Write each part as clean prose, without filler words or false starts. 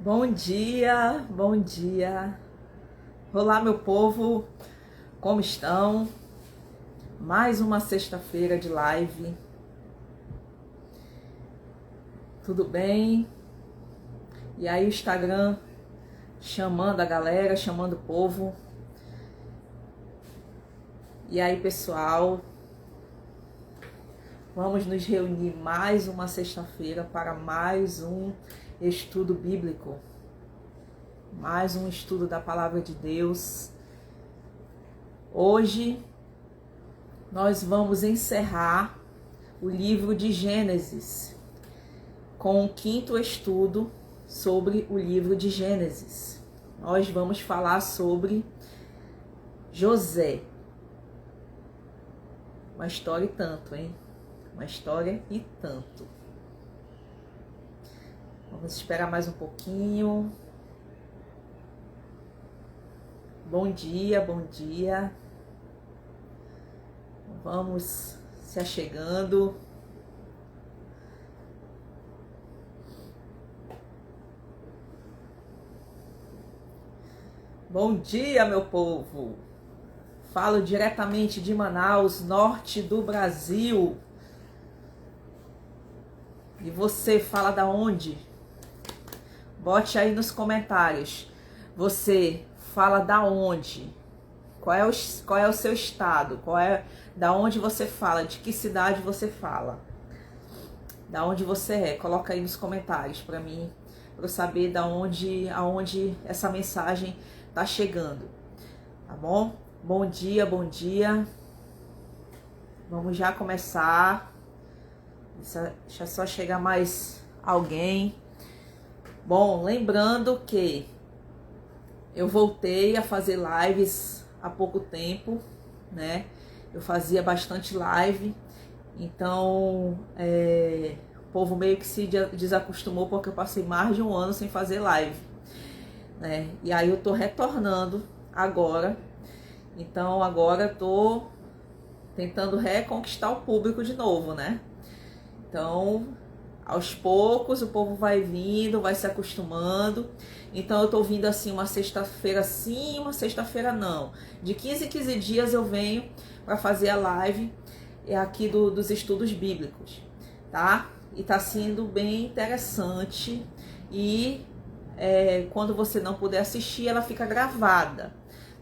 Bom dia, bom dia. Olá, meu povo, como estão? Mais uma sexta-feira de live. Tudo bem? E aí, o Instagram chamando a galera, chamando o povo. E aí, pessoal, vamos nos reunir mais uma sexta-feira para mais um estudo bíblico. Mais um estudo da Palavra de Deus. Hoje nós vamos encerrar o livro de Gênesis com o quinto estudo sobre o livro de Gênesis. Nós vamos falar sobre José. Uma história e tanto, hein? Uma história e tanto. Vamos esperar mais um pouquinho. Bom dia, bom dia. Vamos se achegando. Bom dia, meu povo. Falo diretamente de Manaus, norte do Brasil. E você fala da onde? Bote aí nos comentários. Você fala da onde? Qual é o seu estado? Da onde você fala? De que cidade você fala? Da onde você é? Coloca aí nos comentários para mim, para eu saber aonde essa mensagem tá chegando. Tá bom? Bom dia, bom dia. Vamos já começar. Deixa só chegar mais alguém. Bom, lembrando que eu voltei a fazer lives há pouco tempo, né? Eu fazia bastante live, então o povo meio que se desacostumou porque eu passei mais de um ano sem fazer live, né? E aí eu tô retornando agora, então agora eu tô tentando reconquistar o público de novo, né? Então, aos poucos o povo vai vindo, vai se acostumando. Então eu tô vindo assim uma sexta-feira sim, uma sexta-feira não. De 15 em 15 dias eu venho para fazer a live aqui dos estudos bíblicos, tá? E tá sendo bem interessante. E quando você não puder assistir, ela fica gravada,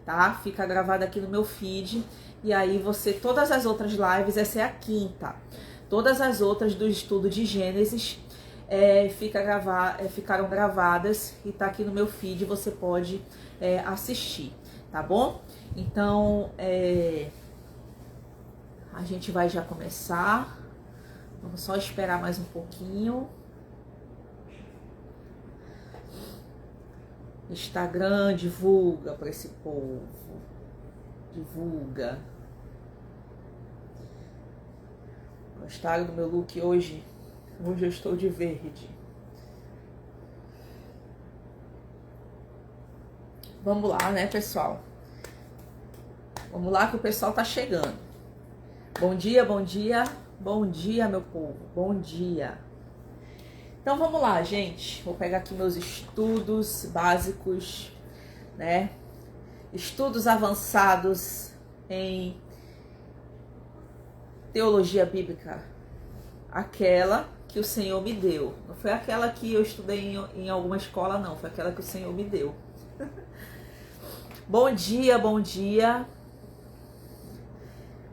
tá? Fica gravada aqui no meu feed. E aí todas as outras lives, essa é a quinta. Todas as outras do estudo de Gênesis ficaram gravadas e tá aqui no meu feed, você pode assistir, tá bom? Então, a gente vai já começar. Vamos só esperar mais um pouquinho. Instagram, divulga para esse povo. Divulga. Gostaram do meu look hoje? Hoje eu estou de verde. Vamos lá, né, pessoal? Vamos lá que o pessoal tá chegando. Bom dia, bom dia. Bom dia, meu povo. Bom dia. Então vamos lá, gente. Vou pegar aqui meus estudos básicos, né? Estudos avançados em teologia bíblica, aquela que o Senhor me deu. Não foi aquela que eu estudei em alguma escola, não. Foi aquela que o Senhor me deu. Bom dia, bom dia.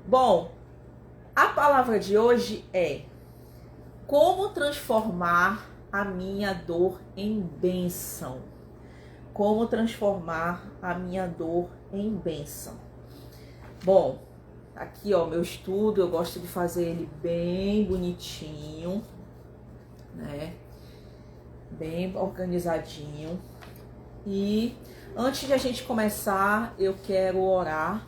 Bom, a palavra de hoje é como transformar a minha dor em bênção. Como transformar a minha dor em bênção. Bom, aqui ó, meu estudo, eu gosto de fazer ele bem bonitinho, né? Bem organizadinho. E antes de a gente começar, eu quero orar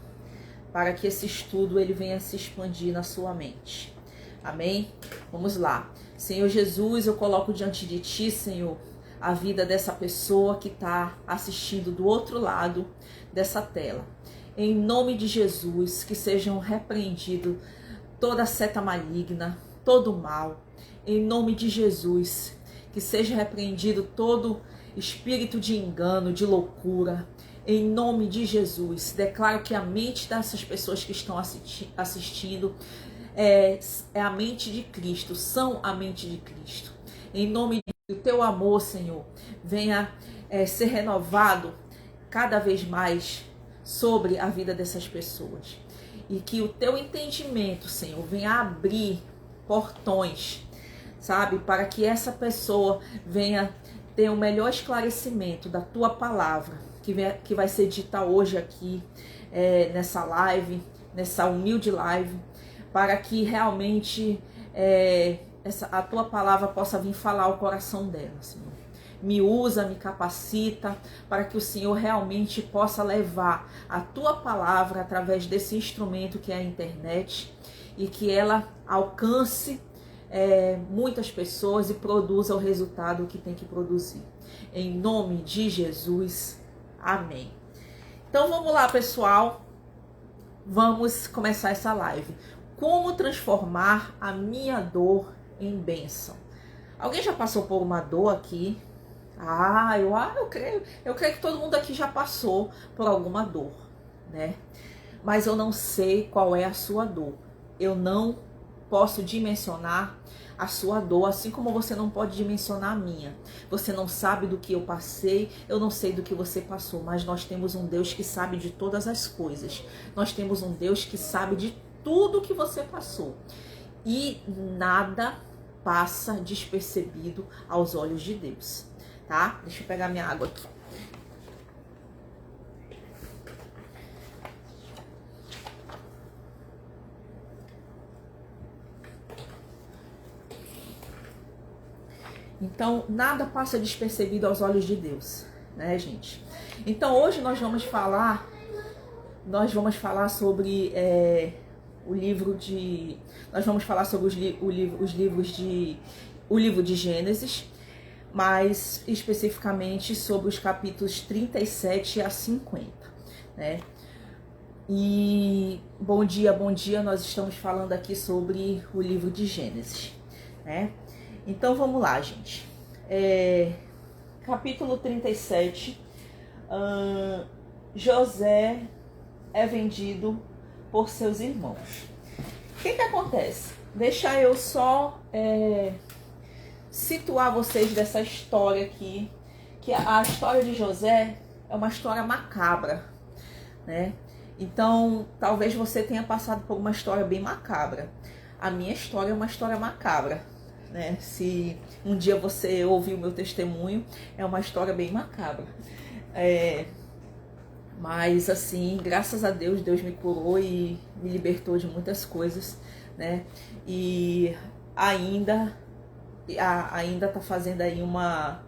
para que esse estudo ele venha se expandir na sua mente. Amém? Vamos lá. Senhor Jesus, eu coloco diante de Ti, Senhor, a vida dessa pessoa que está assistindo do outro lado dessa tela. Em nome de Jesus, que sejam repreendidos toda seta maligna, todo mal. Em nome de Jesus, que seja repreendido todo espírito de engano, de loucura. Em nome de Jesus, declaro que a mente dessas pessoas que estão assistindo é a mente de Cristo, são a mente de Cristo. Em nome do teu amor, Senhor, venha ser renovado cada vez mais sobre a vida dessas pessoas. E que o teu entendimento, Senhor, venha abrir portões, sabe? Para que essa pessoa venha ter um melhor esclarecimento da tua palavra, que vai ser dita hoje aqui, nessa live, nessa humilde live, para que realmente a tua palavra possa vir falar ao coração dela, Senhor. Me usa, me capacita, para que o Senhor realmente possa levar a tua palavra através desse instrumento que é a internet, e que ela alcance muitas pessoas e produza o resultado que tem que produzir. Em nome de Jesus, amém. Então vamos lá, pessoal, vamos começar essa live. Como transformar a minha dor em bênção? Alguém já passou por uma dor aqui? Eu creio que todo mundo aqui já passou por alguma dor, né? Mas eu não sei qual é a sua dor. Eu não posso dimensionar a sua dor, assim como você não pode dimensionar a minha. Você não sabe do que eu passei, eu não sei do que você passou, mas nós temos um Deus que sabe de todas as coisas. Nós temos um Deus que sabe de tudo que você passou. E nada passa despercebido aos olhos de Deus, tá? Deixa eu pegar minha água aqui. Então, nada passa despercebido aos olhos de Deus, né, gente? Então, hoje nós vamos falar sobre o livro de Gênesis, mais especificamente sobre os capítulos 37 a 50, né? E bom dia, nós estamos falando aqui sobre o livro de Gênesis, né? Então vamos lá, gente. Capítulo 37, José é vendido por seus irmãos. O que acontece? Deixa eu só situar vocês dessa história aqui, que a história de José é uma história macabra, né? Então, talvez você tenha passado por uma história bem macabra. A minha história é uma história macabra, né? Se um dia você ouvir o meu testemunho, é uma história bem macabra. Mas assim, graças a Deus, Deus me curou e me libertou de muitas coisas, né? E ainda tá fazendo aí uma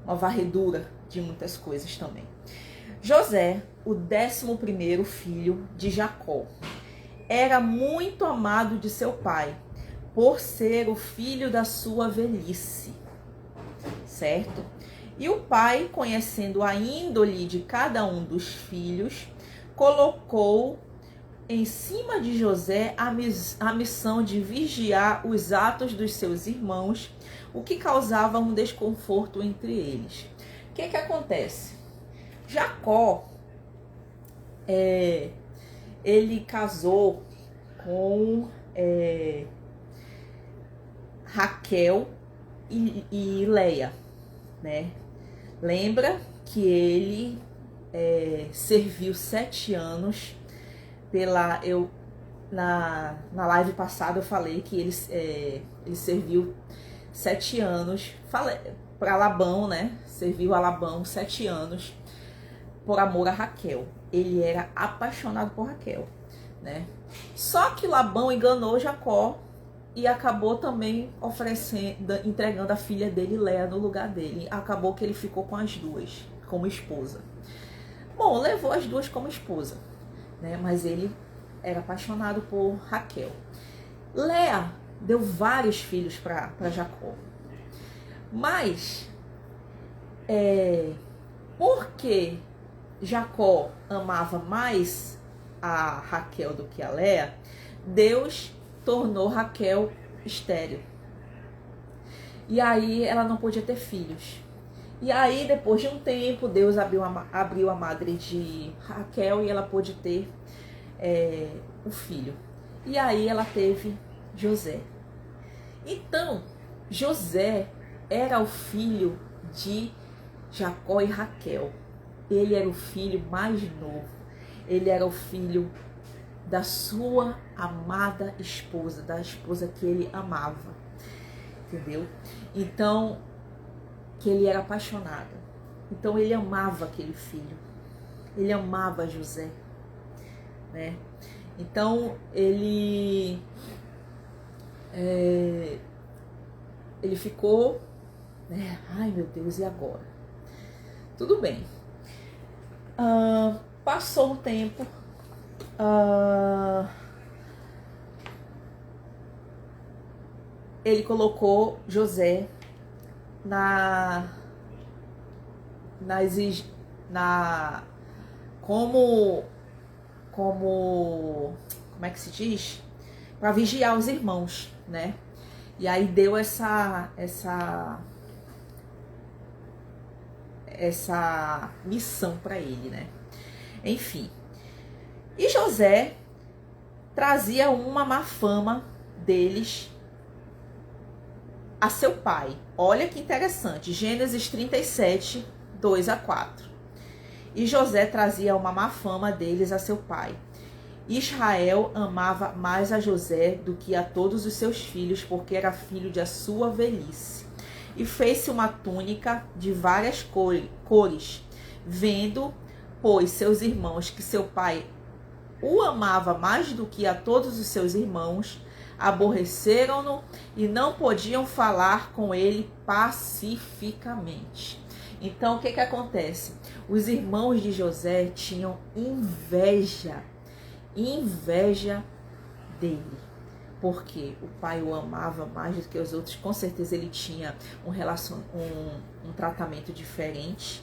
varredura de muitas coisas também. José, o 11º filho de Jacó, era muito amado de seu pai, por ser o filho da sua velhice, certo? E o pai, conhecendo a índole de cada um dos filhos, colocou em cima de José a missão de vigiar os atos dos seus irmãos, o que causava um desconforto entre eles. O que acontece? Jacó, ele casou com Raquel e Leia, né? Lembra que ele serviu 7 anos na live passada eu falei que ele serviu 7 anos para Labão, né? Serviu a Labão 7 anos por amor a Raquel. Ele era apaixonado por Raquel, né? Só que Labão enganou Jacó e acabou também entregando a filha dele, Léa, no lugar dele. Acabou que ele ficou com as duas como esposa. Bom, levou as duas como esposa, né? Mas ele era apaixonado por Raquel. Léa deu vários filhos para Jacó. Mas, porque Jacó amava mais a Raquel do que a Léa, Deus tornou Raquel estéril. E aí ela não podia ter filhos. E aí, depois de um tempo, Deus abriu a madre de Raquel e ela pôde ter um filho. E aí ela teve José. Então, José era o filho de Jacó e Raquel. Ele era o filho mais novo. Ele era o filho da sua amada esposa, da esposa que ele amava. Entendeu? Então, que ele era apaixonado. Então, ele amava aquele filho. Ele amava José, né? Então, ele ficou, né? Ai, meu Deus, e agora? Tudo bem. Passou um tempo. Ele colocou José como é que se diz? Para vigiar os irmãos, né? E aí deu essa missão para ele, né? Enfim. E José trazia uma má fama deles a seu pai. Olha que interessante. Gênesis 37, 2-4. E José trazia uma má fama deles a seu pai. Israel amava mais a José do que a todos os seus filhos, porque era filho de a sua velhice. E fez-se uma túnica de várias cores, vendo, pois, seus irmãos que seu pai o amava mais do que a todos os seus irmãos, aborreceram-no e não podiam falar com ele pacificamente. Então, o que acontece? Os irmãos de José tinham inveja dele, porque o pai o amava mais do que os outros. Com certeza ele tinha um tratamento diferente.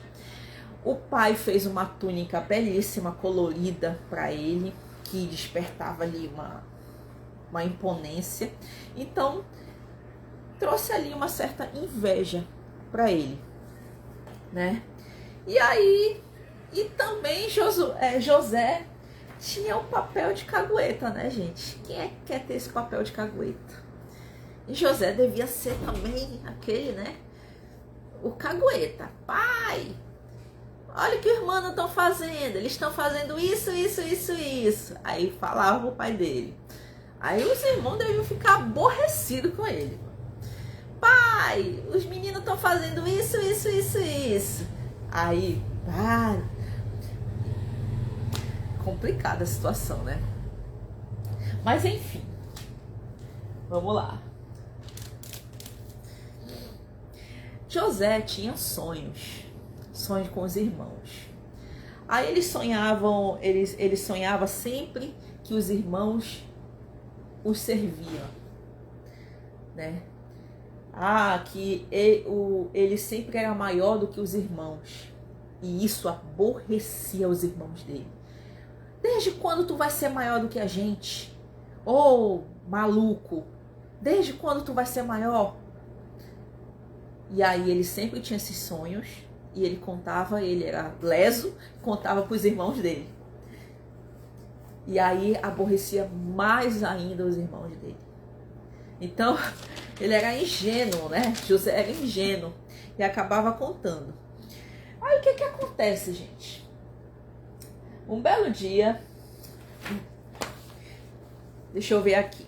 O pai fez uma túnica belíssima, colorida para ele, que despertava ali uma imponência. Então, trouxe ali uma certa inveja para ele, né? E aí, e também José tinha o papel de cagueta, né, gente? Quem é que quer ter esse papel de cagueta? E José devia ser também aquele, né? O cagueta. Pai, olha o que os irmãos estão fazendo. Eles estão fazendo isso. Aí falava o pai dele. Aí os irmãos deviam ficar aborrecidos com ele. Pai, os meninos estão fazendo isso. Aí, complicada a situação, né? Mas enfim, vamos lá. José tinha sonhos com os irmãos. Aí ele sonhava sempre que os irmãos os serviam, né? Que ele sempre era maior do que os irmãos. E isso aborrecia os irmãos dele. Desde quando tu vai ser maior do que a gente? Ô, maluco! Desde quando tu vai ser maior? E aí ele sempre tinha esses sonhos. E ele era leso, contava para os irmãos dele. E aí aborrecia mais ainda os irmãos dele. Então, ele era ingênuo, né? José era ingênuo e acabava contando. Aí o que acontece, gente? Um belo dia, deixa eu ver aqui.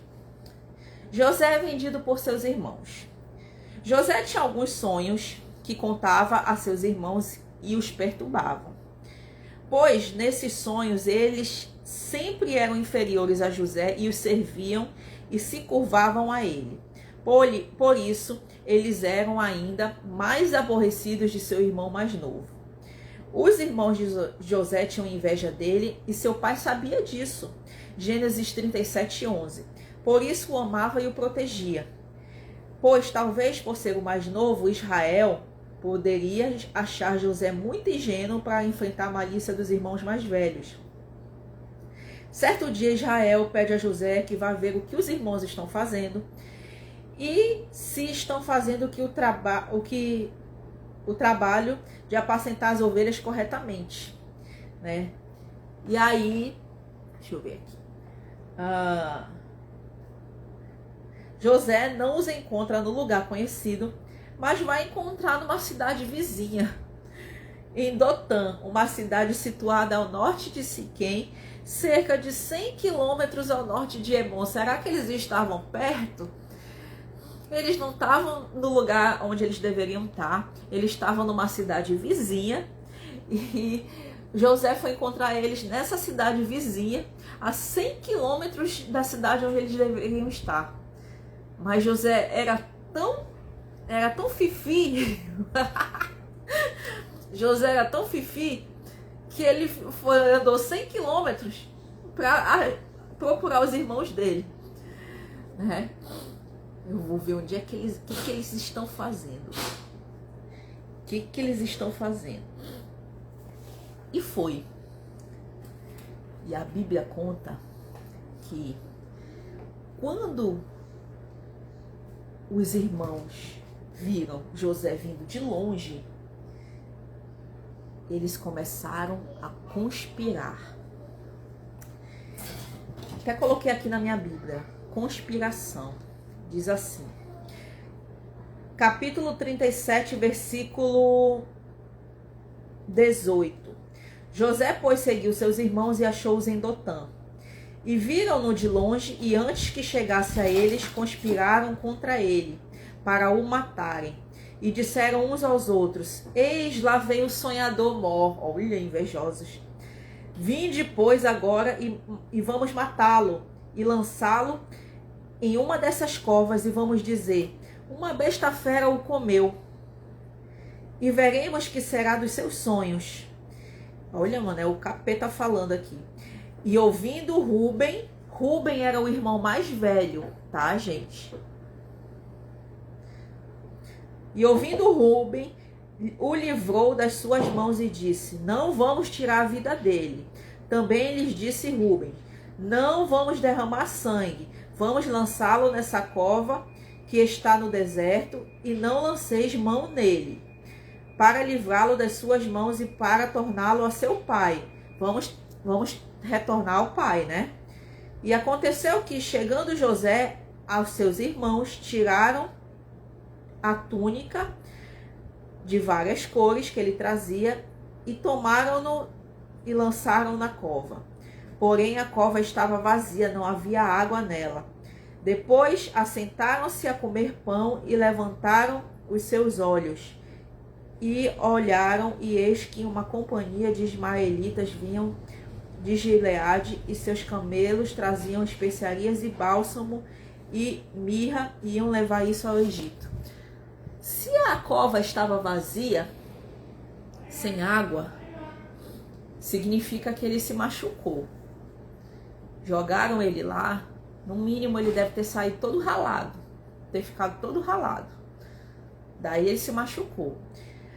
José é vendido por seus irmãos. José tinha alguns sonhos que contava a seus irmãos e os perturbavam. Pois nesses sonhos eles sempre eram inferiores a José e os serviam e se curvavam a ele. Por isso, eles eram ainda mais aborrecidos de seu irmão mais novo. Os irmãos de José tinham inveja dele e seu pai sabia disso. Gênesis 37:11. Por isso o amava e o protegia. Pois talvez por ser o mais novo, Israel poderia achar José muito ingênuo para enfrentar a malícia dos irmãos mais velhos. Certo dia, Israel pede a José que vá ver o que os irmãos estão fazendo e se estão fazendo o trabalho de apacentar as ovelhas corretamente, né? E aí, deixa eu ver aqui. José não os encontra no lugar conhecido, mas vai encontrar numa cidade vizinha, em Dotã, uma cidade situada ao norte de Siquém, cerca de 100 quilômetros ao norte de Hebron. Será que eles estavam perto? Eles não estavam no lugar onde eles deveriam estar, eles estavam numa cidade vizinha, e José foi encontrar eles nessa cidade vizinha, a 100 quilômetros da cidade onde eles deveriam estar. Mas José era tão fifi, José era tão fifi, que ele andou 100 quilômetros para procurar os irmãos dele, né? Eu vou ver onde é que eles estão fazendo. O que eles estão fazendo? E foi. E a Bíblia conta que quando os irmãos viram José vindo de longe, eles começaram a conspirar. Até coloquei aqui na minha Bíblia, conspiração. Diz assim, capítulo 37, versículo 18. José, pois, seguiu seus irmãos e achou-os em Dotã. E viram-no de longe, e antes que chegasse a eles, conspiraram contra ele, para o matarem. E disseram uns aos outros, eis, lá vem o sonhador mor. Olha, invejosos. Vinde, pois, agora e vamos matá-lo, e lançá-lo em uma dessas covas, e vamos dizer, uma besta fera o comeu, e veremos que será dos seus sonhos. Olha, mano, é o capeta falando aqui. E ouvindo Rúben era o irmão mais velho, tá, gente? E ouvindo Rúben, o livrou das suas mãos e disse, não vamos tirar a vida dele. Também lhes disse Rúben, não vamos derramar sangue, vamos lançá-lo nessa cova que está no deserto, e não lanceis mão nele, para livrá-lo das suas mãos e para torná-lo a seu pai. Vamos retornar ao pai, né? E aconteceu que, chegando José aos seus irmãos, tiraram a túnica de várias cores que ele trazia e tomaram-no e lançaram na cova. Porém, a cova estava vazia, não havia água nela. Depois, assentaram-se a comer pão e levantaram os seus olhos e olharam, e eis que uma companhia de ismaelitas vinham de Gileade, e seus camelos traziam especiarias e bálsamo e mirra, e iam levar isso ao Egito. Se a cova estava vazia, sem água, significa que ele se machucou. Jogaram ele lá, no mínimo ele deve ter saído todo ralado, ter ficado todo ralado. Daí ele se machucou.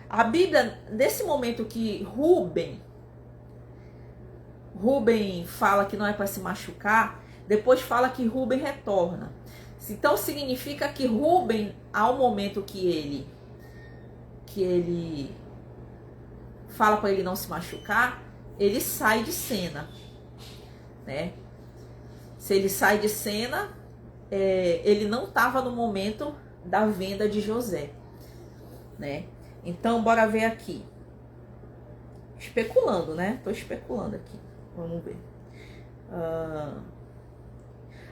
A Bíblia, nesse momento que Rúben fala que não é para se machucar, depois fala que Rúben retorna. Então significa que Rúben, ao momento que ele fala para ele não se machucar, ele sai de cena, né? Se ele sai de cena, ele não estava no momento da venda de José, né? Então, bora ver aqui. Especulando, né? Tô especulando aqui. Vamos ver.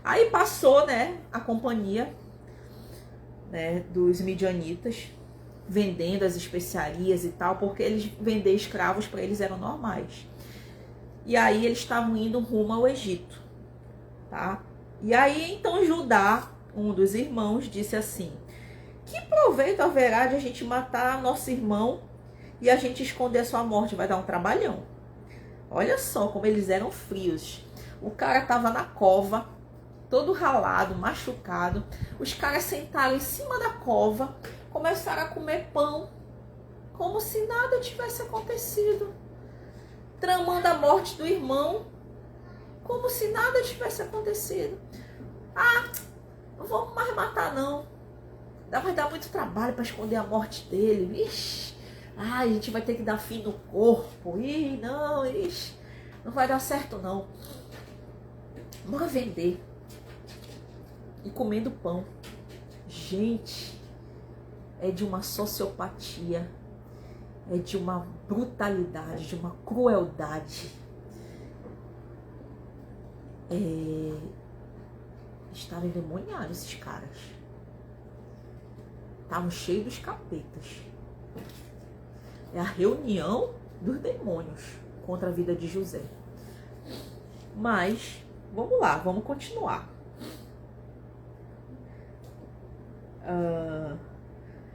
Aí passou, né, a companhia, né, dos midianitas, vendendo as especiarias e tal, porque eles vender escravos para eles eram normais. E aí eles estavam indo rumo ao Egito, tá? E aí então Judá, um dos irmãos, disse assim: que proveito haverá de a gente matar nosso irmão e a gente esconder a sua morte? Vai dar um trabalhão. Olha só como eles eram frios. O cara tava na cova, todo ralado, machucado. Os caras sentaram em cima da cova, começaram a comer pão, como se nada tivesse acontecido. Tramando a morte do irmão, como se nada tivesse acontecido. Ah, não vamos mais matar não. Vai dar muito trabalho para esconder a morte dele. Ixi, a gente vai ter que dar fim no corpo. Ih, não, não vai dar certo não. Bora vender. E comendo pão. Gente, é de uma sociopatia, é de uma brutalidade, de uma crueldade. Estavam endemoniados esses caras. Estavam cheios dos capetas. É a reunião dos demônios contra a vida de José. Mas, vamos lá, vamos continuar.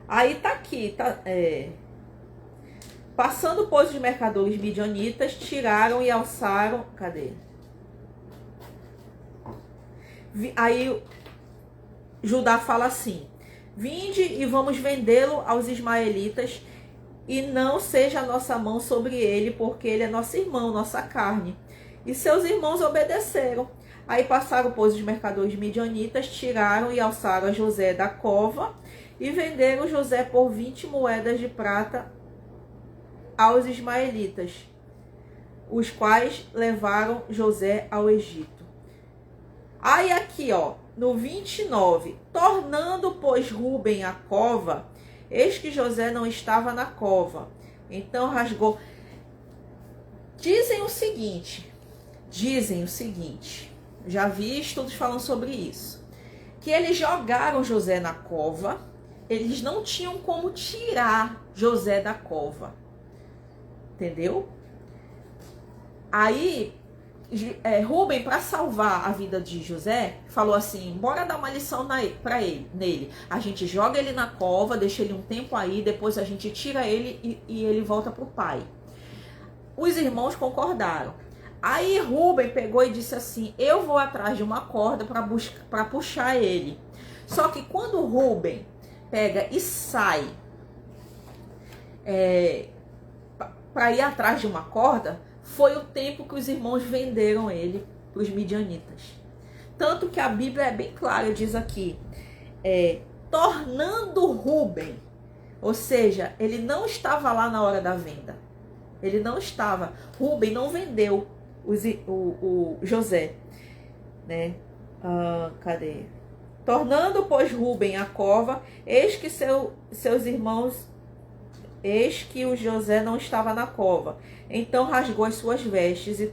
Aí tá aqui, passando pois os mercadores midianitas, tiraram e alçaram. Cadê? Aí Judá fala assim: vinde e vamos vendê-lo aos ismaelitas, e não seja a nossa mão sobre ele, porque ele é nosso irmão, nossa carne. E seus irmãos obedeceram. Aí passaram, pois, os mercadores midianitas, tiraram e alçaram a José da cova, e venderam José por 20 moedas de prata aos ismaelitas, os quais levaram José ao Egito. Aí aqui, ó, no 29, tornando, pois, Rúben a cova, eis que José não estava na cova. Então rasgou. Dizem o seguinte, já vi estudos falando sobre isso, que eles jogaram José na cova, eles não tinham como tirar José da cova, entendeu? Aí Rúben, para salvar a vida de José, falou assim: bora dar uma lição nele. A gente joga ele na cova, deixa ele um tempo aí, depois a gente tira ele e ele volta pro pai. Os irmãos concordaram. Aí Rúben pegou e disse assim: eu vou atrás de uma corda para puxar ele. Só que quando Rúben pega e sai para ir atrás de uma corda, foi o tempo que os irmãos venderam ele para os midianitas. Tanto que a Bíblia é bem clara, diz aqui, tornando Rúben, ou seja, ele não estava lá na hora da venda. Ele não estava. Rúben não vendeu o José, né? Cadê? Tornando, pois, Rúben a cova, eis que seus irmãos, eis que o José não estava na cova. Então rasgou as suas vestes e